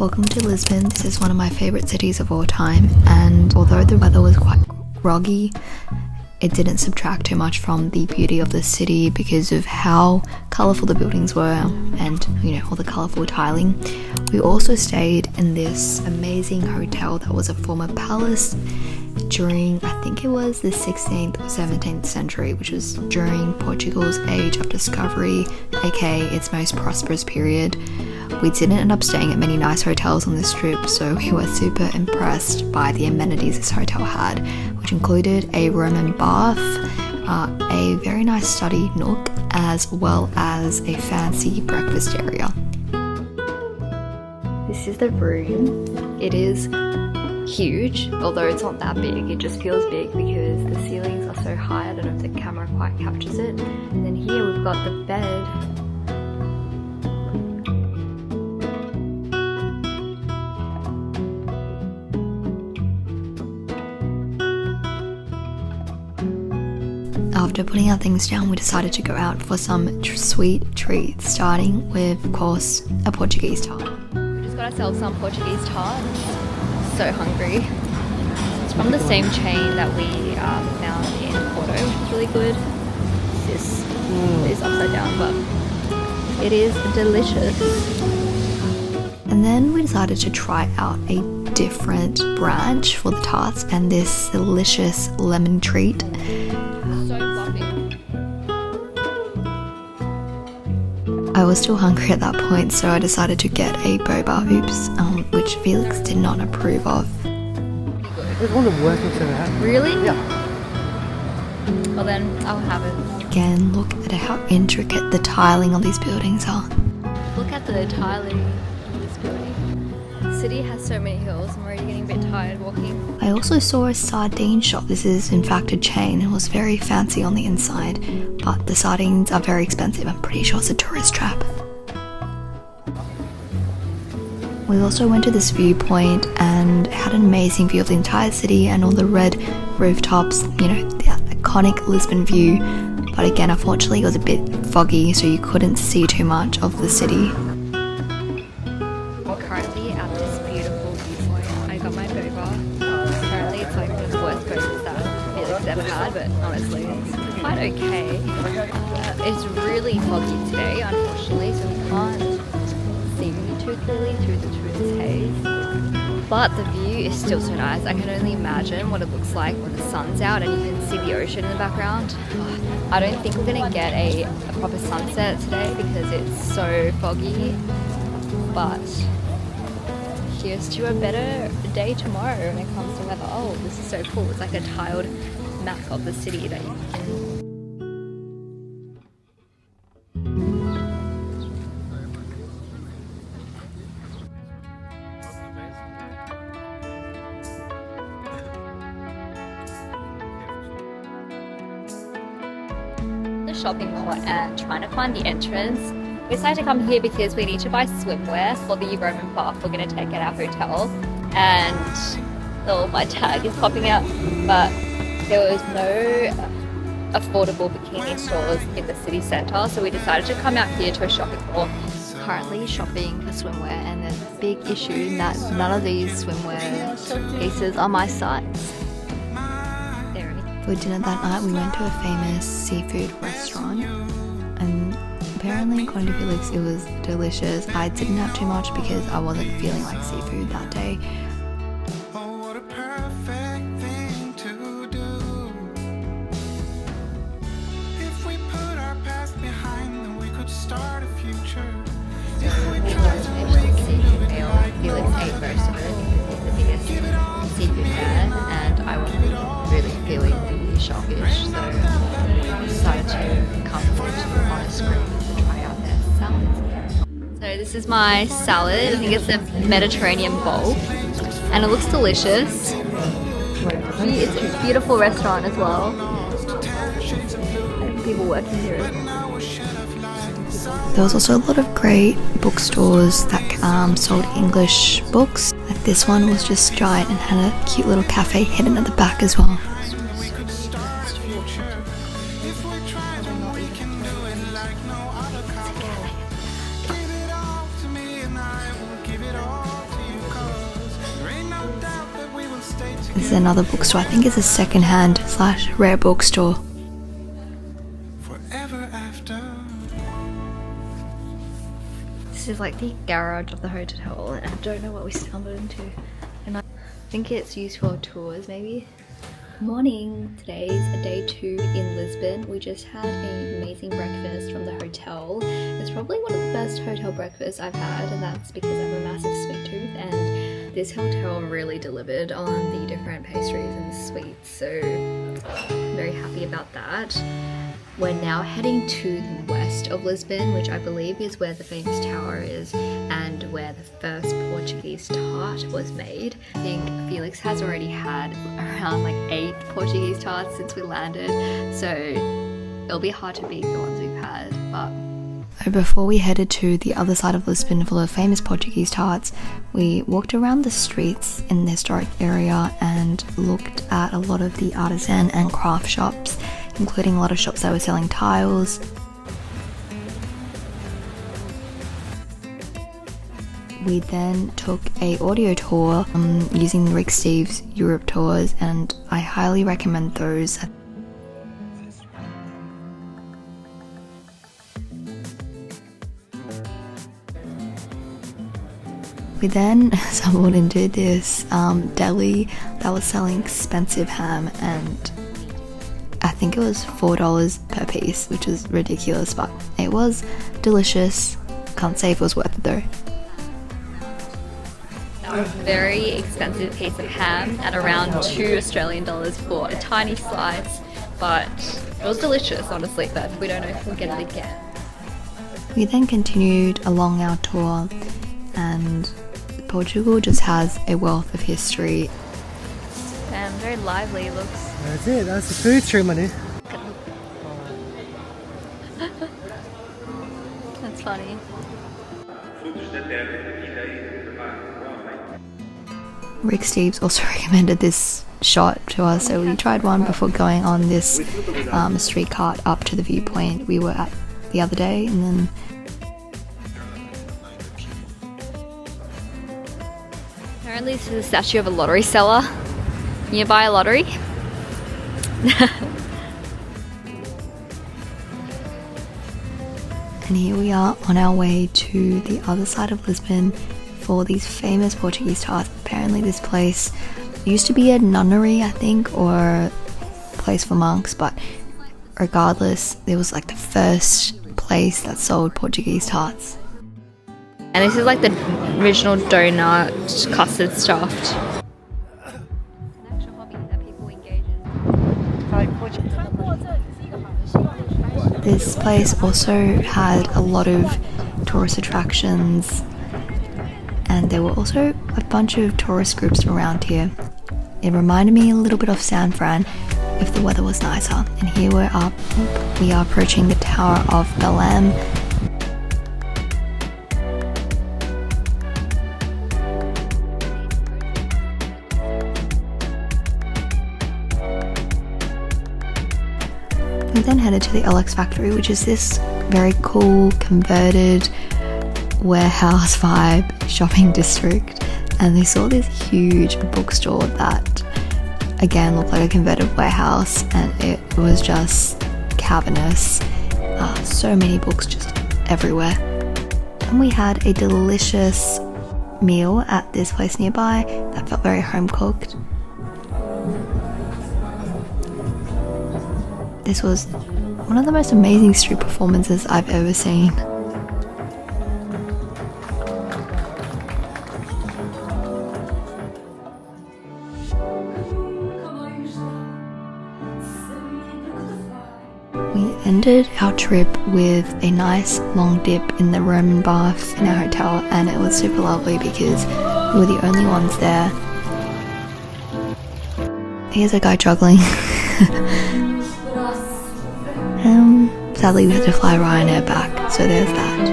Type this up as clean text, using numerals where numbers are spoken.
Welcome to Lisbon. This is one of my favourite cities of all time, and although the weather was quite groggy, it didn't subtract too much from the beauty of the city because of how colourful the buildings were and, all the colourful tiling. We also stayed in this amazing hotel that was a former palace during, I think it was the 16th or 17th century, which was during Portugal's age of discovery, aka its most prosperous period. We didn't end up staying at many nice hotels on this trip, so we were super impressed by the amenities this hotel had, which included a Roman bath, a very nice study nook, as well as a fancy breakfast area. This is the room. It is huge, although it's not that big. It just feels big because the ceilings are so high. I don't know if the camera quite captures it. And then here we've got the bed. After putting our things down, we decided to go out for some sweet treats, starting with, of course, a Portuguese tart. We just got ourselves some Portuguese tarts. So hungry. It's from the same chain that we found in Porto, which is really good. This is upside down, but it is delicious. And then we decided to try out a different branch for the tarts and this delicious lemon treat. So fluffy. I was still hungry at that point, so I decided to get a boba hoops, which Felix did not approve of. There's one of working to that. Really? Yeah. Well then, I'll have it. Again, look at how intricate the tiling of these buildings are. Look at the tiling of this building. The city has so many hills, I'm already getting a bit tired walking. I also saw a sardine shop. This is in fact a chain. It was very fancy on the inside, but the sardines are very expensive. I'm pretty sure it's a tourist trap. We also went to this viewpoint and had an amazing view of the entire city and all the red rooftops, the iconic Lisbon view. But again, unfortunately it was a bit foggy, so you couldn't see too much of the city. We're currently at this beautiful viewpoint. I got my boba. Apparently it's like one of the worst bobas that Felix ever had, but honestly it's quite okay. It's really foggy today, unfortunately, so we can't see me too clearly through this haze. But the view is still so nice. I can only imagine what it looks like when the sun's out and you can see the ocean in the background. I don't think we're gonna get a proper sunset today because it's so foggy, but here's to a better day tomorrow when it comes to weather. Oh, this is so cool. It's like a tiled map of the city that you can... shopping mall and trying to find the entrance. We decided to come here because we need to buy swimwear for the Roman bath we're going to take at our hotel, and my tag is popping out, but there was no affordable bikini stores in the city centre, so we decided to come out here to a shopping mall. Currently shopping for swimwear, and there's a big issue that none of these swimwear pieces are my size. For dinner that night, we went to a famous seafood restaurant, and apparently, according to Felix, it was delicious. I didn't have too much because I wasn't feeling like seafood that day. Oh, what a perfect thing to do. If we put our past behind, then we could start a future. If we try to make seafood meal. Felix ate most of it because he's the biggest seafood fan, and I wasn't really feeling the sharkish, so I decided to come on a screen to try out their salads. So this is my salad. I think it's a Mediterranean bowl, and it looks delicious. It's a beautiful restaurant as well. People working here as well. There was also a lot of great bookstores that sold English books. Like this one was just giant and had a cute little cafe hidden at the back as well. give it all to me and I will give it all to This is another bookstore. I think it's a second-hand / rare bookstore. forever after. This is like the garage of the hotel, and I don't know what we stumbled into. And I think it's used for tours, maybe. Morning. Today's day 2 in Lisbon. We just had an amazing breakfast from the hotel. It's probably one of the best hotel breakfasts I've had, and that's because I have a massive sweet tooth, and this hotel really delivered on the different pastries and sweets, so I'm very happy about that. We're now heading to the west of Lisbon, which I believe is where the famous tower is and where the first Portuguese tart was made. I think Felix has already had around like 8 Portuguese tarts since we landed, so it'll be hard to beat the ones we've had. But before we headed to the other side of Lisbon for the famous Portuguese tarts, we walked around the streets in the historic area and looked at a lot of the artisan and craft shops, including a lot of shops that were selling tiles. We then took a audio tour using Rick Steves' Europe tours, and I highly recommend those. We then stumbled into this deli that was selling expensive ham, and I think it was $4 per piece, which is ridiculous, but it was delicious. Can't say if it was worth it though. That was a very expensive piece of ham at around $2 Australian for a tiny slice, but it was delicious, honestly, but we don't know if we'll get it again. We then continued along our tour, and Portugal just has a wealth of history. And very lively it looks. That's it, that's the food stream, money. That's funny. Rick Steves also recommended this shot to us, so we tried one before going on this street cart up to the viewpoint we were at the other day, and then apparently this is a statue of a lottery seller. Can you buy a lottery? And here we are on our way to the other side of Lisbon for these famous Portuguese tarts. Apparently this place used to be a nunnery, I think, or a place for monks, but regardless, it was like the first place that sold Portuguese tarts. And this is like the original donut custard stuffed. An actual hobby that people engage in. This place also had a lot of tourist attractions, and there were also a bunch of tourist groups around here. It reminded me a little bit of San Fran if the weather was nicer. And here we are approaching the Tower of Belém. We then headed to the LX factory, which is this very cool converted warehouse vibe shopping district, and we saw this huge bookstore that again looked like a converted warehouse, and it was just cavernous. So many books just everywhere. And we had a delicious meal at this place nearby that felt very home cooked. This was one of the most amazing street performances I've ever seen. We ended our trip with a nice long dip in the Roman baths in our hotel, and it was super lovely because we were the only ones there. Here's a guy juggling. Sadly we had to fly Ryanair back, so there's that.